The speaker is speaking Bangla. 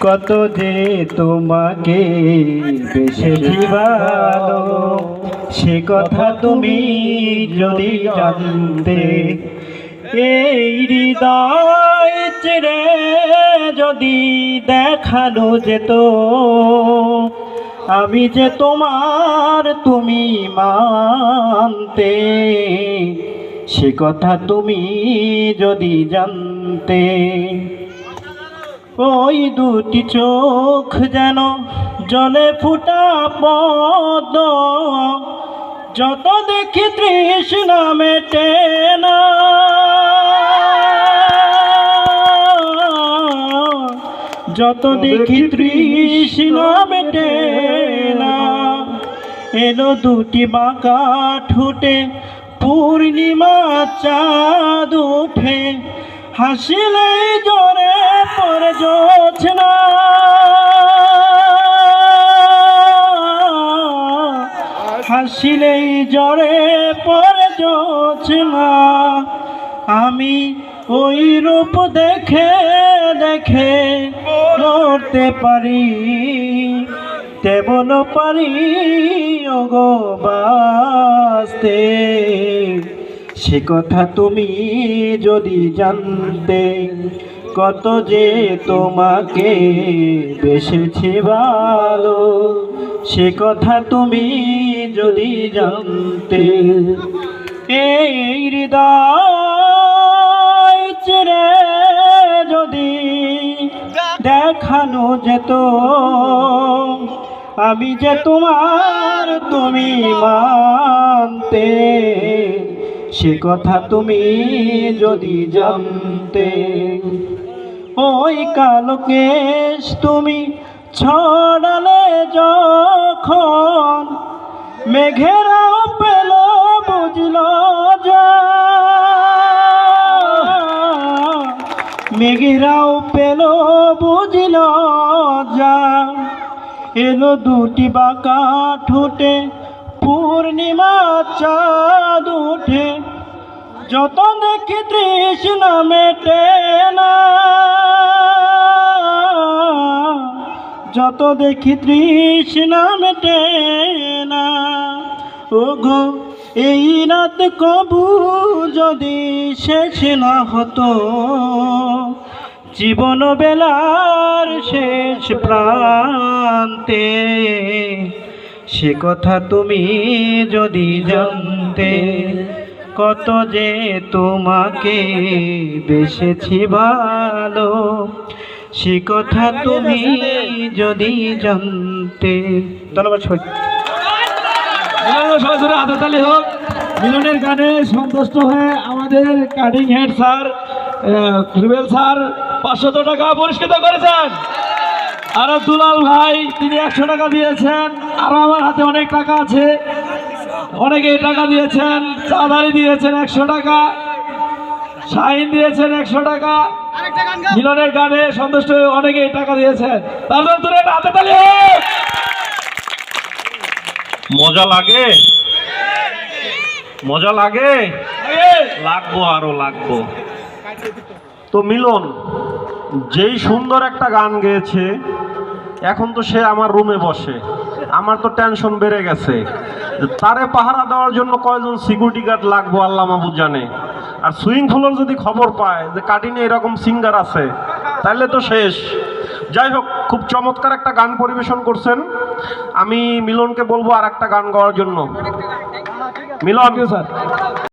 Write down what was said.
কত যে তোমাকে বেশি ভালো, সে কথা তুমি যদি জানতে। এই হৃদয় চিরে যদি দেখানো যেত, আমি যে তোমার তুমি মানতে। সে কথা তুমি যদি জানতে। ওই দুটি চোখ যেন জলে ফুটা পদ্ম, যত দেখি তৃষ্ণা মেটে না। যত দেখি তৃষ্ণা মেটে না। এলো দুটি বাঁকা ঠোঁটে পূর্ণিমা চাঁদ উঠে, হাসিলে জোরে পড়ে জোছনা। হাসিলেই জোরে পড়ে জোছনা। আমি ওই রূপ দেখে দেখে করতে পারি, তেমন পারি ওগো বাসতে। সে কথা তুমি যদি জানতে, কত যে তোমাকে বেশি ভালো, সে কথা তুমি যদি জানতে। এই হৃদয় চিরে যদি দেখানো যেত, আমি যে তোমার তুমি মানতে। সে কথা তুমি যদি জানতে। ওই কালো কেশ তুমি ছড়ালে যখন, মেঘেরাও পেল বুঝল যা। মেঘেরাও পেল বুঝল যা। এলো দুটি বাঁকা ঠোঁটে পূর্ণিমা চাঁদ উঠে, যত দেখি তৃষ্ণা মেটে না। যত দেখি তৃষ্ণা মেটে না। ওগো এই রাত কবু যদি শেষ না হতো, জীবন বেলার শেষ প্রান্তে। সে কথা তুমি যদি জানতে, কত যে তোমাকে বেশি ভালো, সে কথা তুমি যদি জানতে। ধন্যবাদ সবাই। হাততালি হোক। মিলনের গানে সন্তুষ্ট হয়ে আমাদের cutting head sir Rubel sir 500 টাকা পুরস্কৃত করেছেন। আর দুলাল ভাই তিনি 100 টাকা দিয়েছেন। আরো আমার হাতে অনেক টাকা আছে, অনেকে টাকা দিয়েছেন। চাঁদারি দিয়েছেন 100 টাকা, শাহিন দিয়েছেন 100 টাকা। মিলনের গানে সন্তুষ্ট হয়ে অনেকে টাকা দিয়েছেন। তাদের দূরে হাততালি হোক। মজা লাগে, মজা লাগে, লাগবো আরো লাগবো। তো মিলন যেই সুন্দর একটা গান গেয়েছে, এখন তো সে আমার রুমে বসে। আমার তো টেনশন বেড়ে গেছে, তারে পাহারা দেওয়ার জন্য কয়জন সিকিউরিটি গার্ড লাগবো আল্লাহ মাহবুব জানে। আর সুইং ফুলের যদি খবর পায় যে কাটিনে এরকম সিঙ্গার আছে, তাহলে তো শেষ। যাই হোক, খুব চমৎকার একটা গান পরিবেশন করছেন। আমি মিলনকে বলবো আর একটা গান গাওয়ার জন্য। মিলন স্যার।